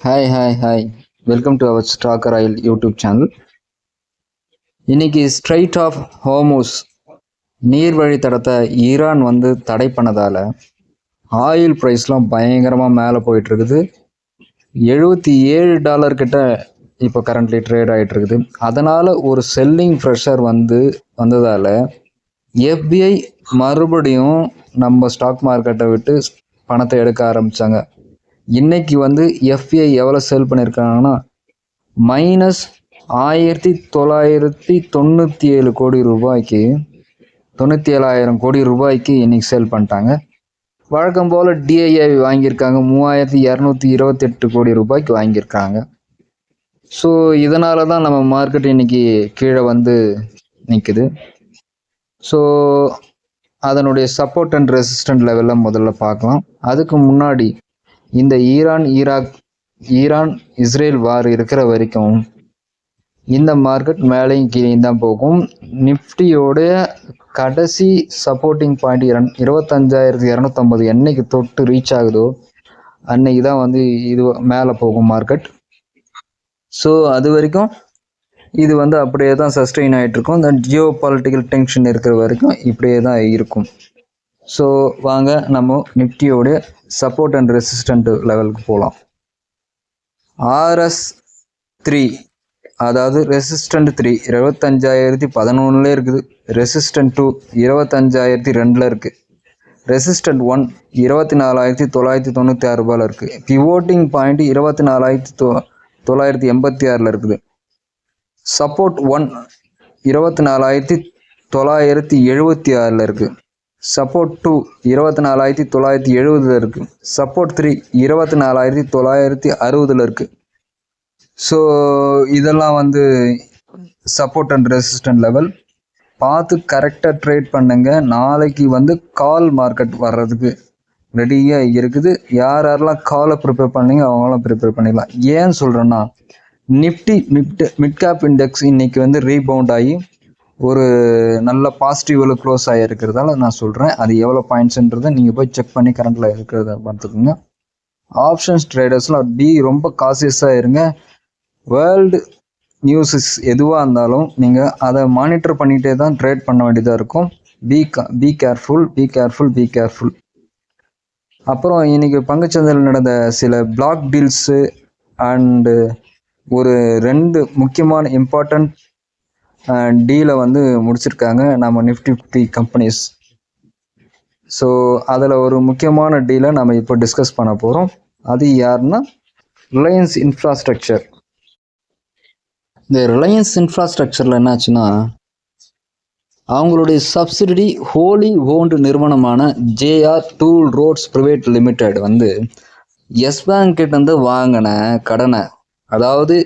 Hi. Welcome to our stock royal YouTube channel. இன்னைக்கு strait of Hormuz நீர்வழி தடத்தை Iran தடை பண்ணதால் ஆயில் ப்ரைஸ்லாம் பயங்கரமாக மேலே போயிட்டுருக்குது. $77 கிட்ட இப்போ கரண்ட்லி ட்ரேட் ஆகிட்டு இருக்குது. அதனால் ஒரு செல்லிங் ப்ரெஷர் வந்ததால் FBI மறுபடியும் நம்ம ஸ்டாக் மார்க்கெட்டை விட்டு பணத்தை எடுக்க ஆரம்பித்தாங்க. இன்னைக்கு FBI எவ்வளோ சேல் பண்ணியிருக்காங்கன்னா -1997 கோடி ரூபாய்க்கு 97,000 கோடி ரூபாய்க்கு இன்னைக்கு சேல் பண்ணிட்டாங்க. வழக்கம் போல் DII வாங்கியிருக்காங்க 3,228 கோடி ரூபாய்க்கு வாங்கியிருக்காங்க. ஸோ இதனால தான் நம்ம மார்க்கெட் இன்னைக்கு கீழே நிற்குது. ஸோ அதனுடைய சப்போர்ட் அண்ட் ரெசிஸ்டன்ட் லெவலில் முதல்ல பார்க்கலாம். அதுக்கு முன்னாடி இந்த ஈரான் இஸ்ரேல் வார் இருக்கிற வரைக்கும் இந்த மார்க்கெட் மேலேயும் கீழே தான் போகும். நிஃப்டியோடைய கடைசி சப்போர்ட்டிங் பாயிண்ட் 25,250 என்னைக்கு தொட்டு ரீச் ஆகுதோ அன்னைக்கு தான் இது மேலே போகும் மார்க்கெட். ஸோ அது வரைக்கும் இது அப்படியே தான் சஸ்டெயின் ஆகிட்டு இருக்கும். இந்த ஜியோ பாலிட்டிக்கல் டென்ஷன் இருக்கிற வரைக்கும் இப்படியே தான் இருக்கும். ஸோ வாங்க நம்ம நிஃப்டியோடைய சப்போர்ட் அண்ட் ரெசிஸ்டன்ட் லெவலுக்கு போகலாம். RS3 அதாவது ரெசிஸ்டன்ட் 3 25,011 இருக்குது. ரெசிஸ்டன்ட் 2 25,002 இருக்குது. ரெசிஸ்டன்ட் 1 24,996 ரூபாயில் இருக்குது. பிவோட்டிங் பாயிண்ட் 24,986 இருக்குது. சப்போர்ட் 1 24,976 இருக்குது. சப்போர்ட் 2 24,970 இருக்குது. சப்போர்ட் 3 24,960 இருக்குது. ஸோ இதெல்லாம் சப்போர்ட் அண்ட் ரெசிஸ்டன்ட் லெவல் பார்த்து கரெக்டாக ட்ரேட் பண்ணுங்க. நாளைக்கு கால் மார்க்கெட் வர்றதுக்கு ரெடியாக இருக்குது. யாரெல்லாம் காலை ப்ரிப்பேர் பண்ணீங்க அவங்களாம் ப்ரிப்பேர் பண்ணிடலாம். ஏன்னு சொல்கிறேன்னா நிஃப்டி மிட் கேப் இண்டெக்ஸ் இன்னைக்கு ரீபவுண்ட் ஆகி ஒரு நல்ல பாசிட்டிவில் க்ளோஸ் ஆகிருக்கிறதால நான் சொல்கிறேன். அது எவ்வளோ பாயிண்ட்ஸுன்றதை நீங்கள் போய் செக் பண்ணி கரண்டில் இருக்கிறத பார்த்துக்கோங்க. ஆப்ஷன்ஸ் ட்ரேடர்ஸ்லாம் ரொம்ப காசியஸாக இருங்க. வேர்ல்டு நியூஸஸ் எதுவாக இருந்தாலும் நீங்கள் அதை மானிட்டர் பண்ணிகிட்டே தான் ட்ரேட் பண்ண வேண்டியதாக இருக்கும். Be careful. அப்புறம் இன்றைக்கி பங்குச்சந்தையில் நடந்த சில பிளாக் டீல்ஸு அண்டு ஒரு 2 முக்கியமான இம்பார்ட்டண்ட் டீலை முடிச்சிருக்காங்க நம்ம நிஃப்டி 50 கம்பெனிஸ். ஸோ அதில் ஒரு முக்கியமான டீலை நம்ம இப்போ டிஸ்கஸ் பண்ண போகிறோம். அது யாருன்னா ரிலையன்ஸ் இன்ஃப்ராஸ்ட்ரக்சர். இந்த ரிலையன்ஸ் இன்ஃப்ராஸ்ட்ரக்சரில் என்னாச்சுன்னா அவங்களுடைய சப்சிடரி ஹோலி ஓன்டு நிறுவனமான JR toll roads private limited Yes Bank கிட்டேருந்து வாங்கின கடனை, அதாவது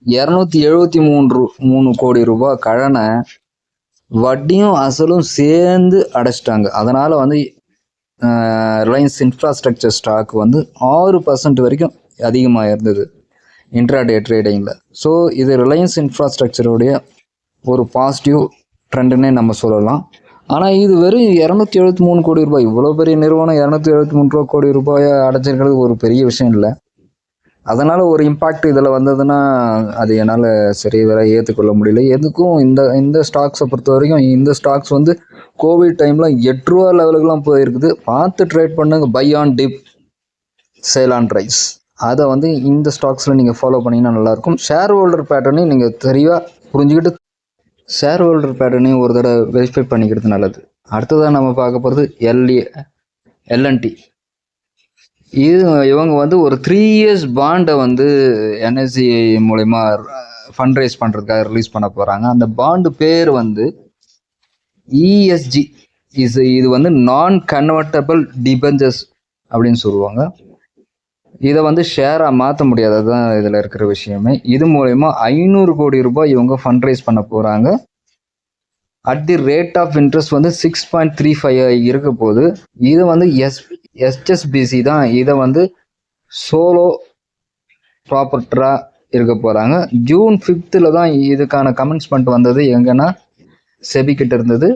273 கோடி ரூபாய் கடனை வட்டியும் அசலும் சேர்ந்து அடைச்சிட்டாங்க. அதனால் ரிலையன்ஸ் இன்ஃப்ராஸ்ட்ரக்சர் ஸ்டாக் 6% வரைக்கும் அதிகமாக இருந்தது இன்ட்ராடே ட்ரேடிங்கில். ஸோ இது ரிலையன்ஸ் இன்ஃப்ராஸ்ட்ரக்சருடைய ஒரு பாசிட்டிவ் ட்ரெண்டுன்னே நம்ம சொல்லலாம். ஆனால் இது வெறும் 273 கோடி ரூபாய், இவ்வளோ பெரிய நிறுவனம் 273 கோடி ரூபாயை அடைச்சிருக்கிறது ஒரு பெரிய விஷயம் இல்லை. அதனால் ஒரு இம்பேக்ட் இதில் வந்ததுன்னா அது என்னால் சரி வேற ஏற்றுக்கொள்ள முடியல. எதுக்கும் இந்த ஸ்டாக்ஸை பொறுத்த வரைக்கும் இந்த ஸ்டாக்ஸ் கோவிட் டைமில் 8 ரூபா லெவலுக்குலாம் போயிருக்குது. பார்த்து ட்ரேட் பண்ணுங்க. Buy on dip, sell on rise. அதை இந்த ஸ்டாக்ஸில் நீங்கள் ஃபாலோ பண்ணிங்கன்னா நல்லாயிருக்கும். ஷேர் ஹோல்டர் பேட்டர்னையும் நீங்கள் தெளிவாக புரிஞ்சுக்கிட்டு ஷேர் ஹோல்டர் பேட்டர்னையும் ஒரு தடவை வெரிஃபை பண்ணிக்கிறது நல்லது. அடுத்ததாக நம்ம பார்க்க போகிறது L&T. இவங்க ஒரு 3 years பாண்டை NSE மூலயமா ஃபண்ட் ரைஸ் பண்ணுறதுக்காக ரிலீஸ் பண்ண போகிறாங்க. அந்த பாண்டு பேர் ESG. இது நான் கன்வெர்ட்டபிள் டிபெஞ்சர்ஸ் அப்படின்னு சொல்லுவாங்க. இதை ஷேராக மாற்ற முடியாது. அதுதான் இதில் இருக்கிற விஷயமே. இது மூலயமா 500 கோடி ரூபாய் இவங்க ஃபண்ட் ரைஸ் பண்ண போகிறாங்க. At the rate of interest 6.35 இருக்க போது. இது HSBC தான் இதை சோலோ ப்ராப்பர்ட்டராக இருக்க போகிறாங்க. ஜூன் 5th தான் இதுக்கான கமெண்ட்ஸ்மெண்ட் வந்தது. எங்கன்னா செபி கிட்ட இருந்தது.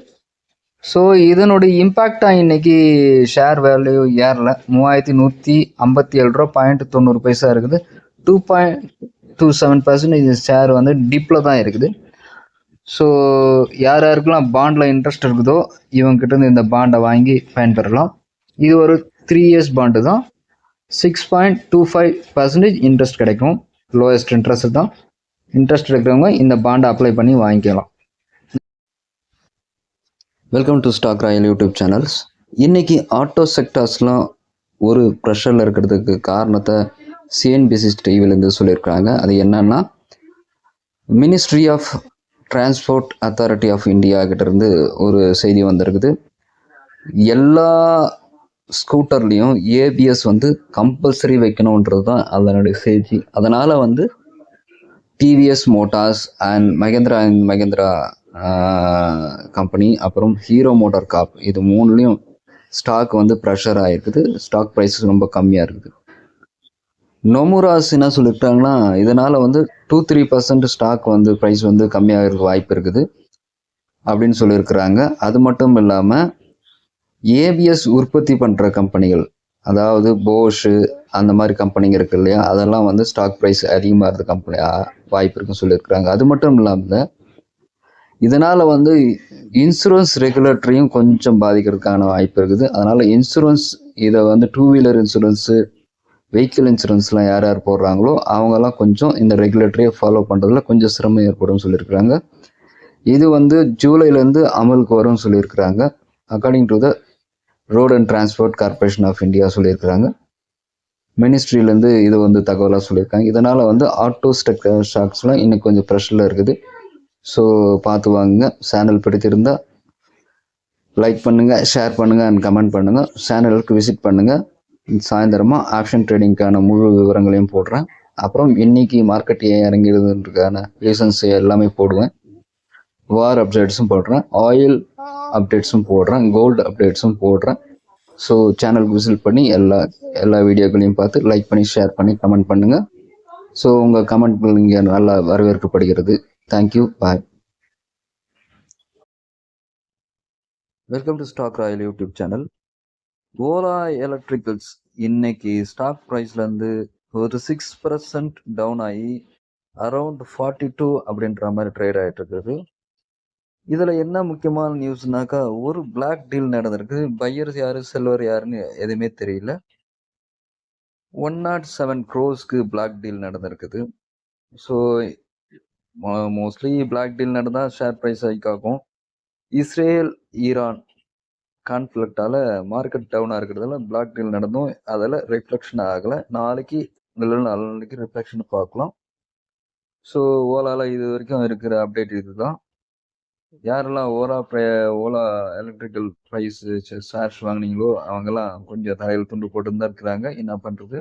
ஸோ இதனுடைய இம்பேக்டாக இன்னைக்கு ஷேர் வேல்யூ ஏறல 3157 ரூபா .90 இருக்குது. 2.27% ஷேர் வந்து டிப்பில் தான் இருக்குது. ஸோ யார் யாருக்கெல்லாம் பாண்டில் இன்ட்ரெஸ்ட் இருக்குதோ இவங்ககிட்ட இருந்து இந்த பாண்டை வாங்கி பயன்பெறலாம். இது ஒரு 3 years பாண்டு தான். 6.25% இன்ட்ரெஸ்ட் கிடைக்கும். லோயஸ்ட் இன்ட்ரெஸ்ட் தான். இன்ட்ரெஸ்ட் இருக்கிறவங்க இந்த பாண்டை அப்ளை பண்ணி வாங்கிக்கலாம். Welcome to stock Royal YouTube channels. இன்னைக்கு ஆட்டோ செக்டார்ஸ்லாம் ஒரு ப்ரெஷரில் இருக்கிறதுக்கு காரணத்தை சிஎன்பிசி டிவிலேருந்து சொல்லியிருக்காங்க. அது என்னன்னா, ministry of transport authority of India கிட்டேருந்து ஒரு செய்தி வந்திருக்குது. எல்லா ஸ்கூட்டர்லேயும் ஏபிஎஸ் வந்து கம்பல்சரி வைக்கணுன்றது தான் அதனுடைய செய்தி. அதனால் வந்து டிவிஎஸ் மோட்டார்ஸ் அண்ட் மகேந்திரா கம்பெனி அப்புறம் ஹீரோ மோட்டார் கார்ப் இது மூணுலேயும் ஸ்டாக் வந்து ப்ரெஷர் ஆகிருக்குது. ஸ்டாக் ப்ரைஸஸ் ரொம்ப கம்மியாக இருக்குது. நொமுராஸ் என்ன சொல்லியிருக்காங்கன்னா, இதனால் வந்து 2-3% ஸ்டாக் வந்து ப்ரைஸ் வந்து கம்மியாகிறதுக்கு வாய்ப்பு இருக்குது அப்படின்னு சொல்லியிருக்கிறாங்க. அது மட்டும் இல்லாமல் ஏபிஎஸ் உற்பத்தி பண்ணுற கம்பெனிகள், அதாவது போஷு அந்த மாதிரி கம்பெனிங்க இருக்கு இல்லையா, அதெல்லாம் வந்து ஸ்டாக் ப்ரைஸ் அதிகமாகிறது கம்பெனி வாய்ப்பு இருக்குன்னு சொல்லியிருக்கிறாங்க. அது மட்டும் இல்லாமல் இதனால் வந்து இன்சூரன்ஸ் ரெகுலேட்டரியும் கொஞ்சம் பாதிக்கிறதுக்கான வாய்ப்பு இருக்குது. அதனால் இன்சூரன்ஸ் இதை வந்து 2-wheeler இன்சூரன்ஸு, வெஹிக்கிள் இன்சூரன்ஸ்லாம் யார் யார் போடுறாங்களோ அவங்கெல்லாம் கொஞ்சம் இந்த ரெகுலேட்டரியை ஃபாலோ பண்ணுறதுல கொஞ்சம் சிரமம் ஏற்படும் சொல்லியிருக்கிறாங்க. இது வந்து ஜூலைலேருந்து அமலுக்கு வரும்னு சொல்லியிருக்கிறாங்க. According to the road and transport corporation of India சொல்லியிருக்கிறாங்க. மினிஸ்ட்ரியிலேருந்து இது வந்து தகவலாக சொல்லியிருக்காங்க. இதனால் வந்து ஆட்டோ ஸ்டாக்ஸ்லாம் இன்னைக்கு கொஞ்சம் ப்ரெஷரில் இருக்குது. ஸோ பார்த்து வாங்குங்க. சேனல் பிடித்திருந்தால் லைக் பண்ணுங்கள், ஷேர் பண்ணுங்கள் அண்ட் கமெண்ட் பண்ணுங்கள். சேனலுக்கு விசிட் பண்ணுங்கள். சாயந்தரமாக ஆப்ஷன் ட்ரேடிங்க்கான முழு விவரங்களையும் போடுறேன். அப்புறம் இன்னைக்கு மார்க்கெட் ஏன் இறங்கிறதுன்றதுக்கான ரீசன்ஸ் எல்லாமே போடுவேன். வார் அப்டேட்ஸும் போடுறேன், ஆயில் அப்டேட்ஸும் போடுறேன், கோல்டு அப்டேட்ஸும் போடுறேன். ஸோ சேனலுக்கு விசிட் பண்ணி எல்லா வீடியோக்களையும் பார்த்து லைக் பண்ணி ஷேர் பண்ணி கமெண்ட் பண்ணுங்கள். ஸோ உங்கள் கமெண்ட் இங்கே நல்லா வரவேற்கப்படுகிறது. Thank you, bye. Welcome to stock Royal YouTube channel. Ola electricals இன்னைக்கு ஸ்டாக் ப்ரைஸ்லேருந்து ஒரு 6% டவுன் ஆகி அரௌண்ட் 42 அப்படின்ற மாதிரி ட்ரேட் ஆகிட்டு இருக்குது. இதில் என்ன முக்கியமான நியூஸ்னாக்கா, ஒரு பிளாக் டீல் நடந்திருக்கு. பையர்ஸ் யாரு செல்வர் யாருன்னு எதுவுமே தெரியல. 107 crores பிளாக் டீல் நடந்திருக்குது. ஸோ மோஸ்ட்லி பிளாக் டீல் நடந்தால் ஷேர் ப்ரைஸ் ஹைக் ஆகும். இஸ்ரேல் ஈரான் கான்ஃப்ளிக்டால மார்க்கெட் டவுனாக இருக்கிறதால பிளாக் டீல் நடந்தும் அதில் ரிஃப்ளெக்ஷன் ஆகலை. நாளைக்கு நாளைக்கு ரிஃப்ளெக்ஷன் பார்க்கலாம். ஸோ ஓலாவில் இது வரைக்கும் இருக்கிற அப்டேட் இதுதான். யாரெல்லாம் ஓலா எலக்ட்ரிக்கல் ப்ரைஸ் ஷேர்ஸ் வாங்கினீங்களோ அவங்கெல்லாம் கொஞ்சம் தலையில் துண்டு போட்டு தான் இருக்கிறாங்க. என்ன பண்ணுறது,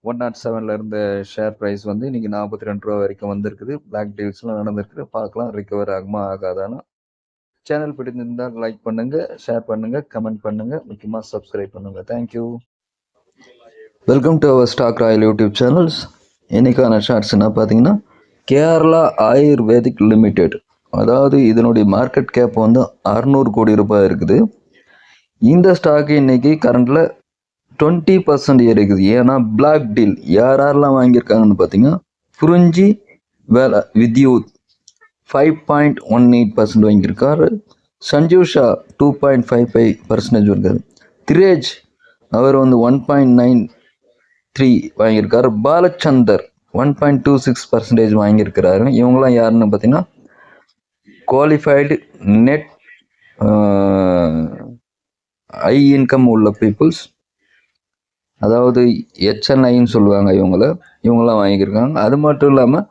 107 இருந்த ஷேர் ப்ரைஸ் வந்து இன்னைக்கு 42 ரூபா வரைக்கும் வந்திருக்குது. பிளாக் டீல்ஸ்லாம் நடந்திருக்குது. பார்க்கலாம் ரிகவர் ஆகுமா ஆகாதானா. சேனல் பிடிச்சிருந்தால் லைக் பண்ணுங்க, ஷேர் பண்ணுங்க, கமெண்ட் பண்ணுங்க, முக்கியமாக சப்ஸ்கிரைப் பண்ணுங்க. Thank you. Welcome to our stock Royal YouTube channels. இன்னைக்கான ஷார்ட்ஸ் என்ன பார்த்தீங்கன்னா, கேரளா ஆயுர்வேதிக் லிமிடெட், அதாவது இதனுடைய மார்க்கெட் கேப் வந்து 600 கோடி ரூபாய் இருக்குது. இந்த ஸ்டாக்கு இன்னைக்கு கரண்டில் 20% ஏறிக்குது. ஏன்னா பிளாக் டீல் யாரெல்லாம் வாங்கியிருக்காங்கன்னு பார்த்தீங்கன்னா, புரிஞ்சி வேலை வித்யூத் 5.18% வாங்கியிருக்காரு. சஞ்சீவ் ஷா 2.55% இருக்காரு. திரேஜ் அவர் வந்து 1.93 வாங்கியிருக்காரு. பாலச்சந்தர் 1.26% வாங்கியிருக்கிறாரு. இவங்களாம் யாருன்னு பார்த்தீங்கன்னா, குவாலிஃபைடு நெட் ஹை இன்கம் உள்ள பீப்புள்ஸ், அதாவது HNIன்னு சொல்லுவாங்க. இவங்களாம் வாங்கியிருக்காங்க. அது மட்டும் இல்லாமல்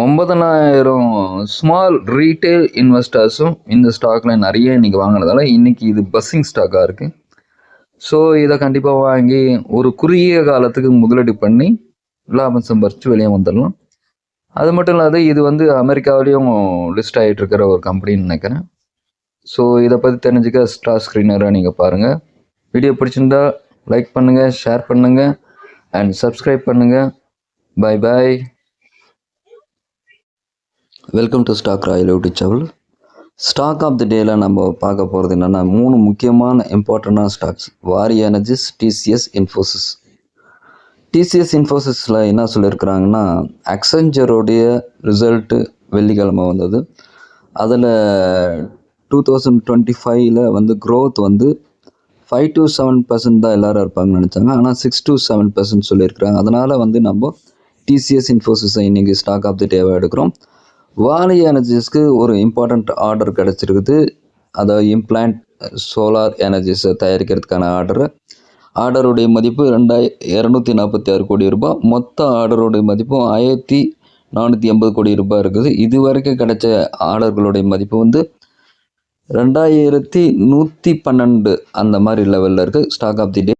9,000 ஸ்மால் ரீட்டைல் இன்வெஸ்டர்ஸும் இந்த ஸ்டாக்ல நிறைய இன்னைக்கு வாங்கினதால இன்னைக்கு இது பஸ்ஸிங் ஸ்டாக்காக இருக்குது. ஸோ இதை கண்டிப்பாக வாங்கி ஒரு குறுகிய காலத்துக்கு முதலீடு பண்ணி லாபம் சம்பாரித்து வெளியே வந்துடலாம். அது மட்டும் இல்லாத இது வந்து அமெரிக்காவிலையும் லிஸ்ட் ஆகிட்டு இருக்கிற ஒரு கம்பெனின்னு நினைக்கிறேன். ஸோ இதை பற்றி தெரிஞ்சுக்க ஸ்டார் ஸ்க்ரீனராக நீங்கள் பாருங்கள். வீடியோ பிடிச்சிருந்தா லைக் பண்ணுங்கள், ஷேர் பண்ணுங்கள் அண்ட் சப்ஸ்கிரைப் பண்ணுங்கள். Bye bye. Welcome to stock Royal YouTube channel. Stock of the டேல நம்ம பார்க்க போகிறது என்னென்னா 3 முக்கியமான இம்பார்ட்டண்டான ஸ்டாக்ஸ். வாரி எனர்ஜிஸ், டிசிஎஸ், இன்ஃபோசிஸ். டிசிஎஸ் இன்ஃபோசிஸில் என்ன சொல்லியிருக்கிறாங்கன்னா, அக்செஞ்சருடைய ரிசல்ட்டு வெள்ளிக்கிழமை வந்தது. அதில் 2025 வந்து க்ரோத் வந்து 5 to 7% தான் எல்லோரும் இருப்பாங்கன்னு நினச்சாங்க. ஆனால் 6 to 7% சொல்லியிருக்கிறாங்க. அதனால் வந்து நம்ம டிசிஎஸ் இன்ஃபோசிஸை இன்றைக்கி ஸ்டாக் ஆஃப் தி டேவை எடுக்கிறோம். வாரி எனர்ஜிஸ்க்கு ஒரு இம்பார்ட்டண்ட் ஆர்டர் கிடச்சிருக்குது. அதை இம்ப்ளான்ட் சோலார் எனர்ஜிஸை தயாரிக்கிறதுக்கான ஆர்டருடைய மதிப்பு 2,246 கோடி ரூபாய். மொத்த ஆர்டருடைய மதிப்பும் 1,480 கோடி ரூபாய் இருக்குது. இது வரைக்கும் கிடைச்ச ஆர்டர்களுடைய மதிப்பு வந்து 2,112 அந்த மாதிரி லெவலில் இருக்குது. Stock of the day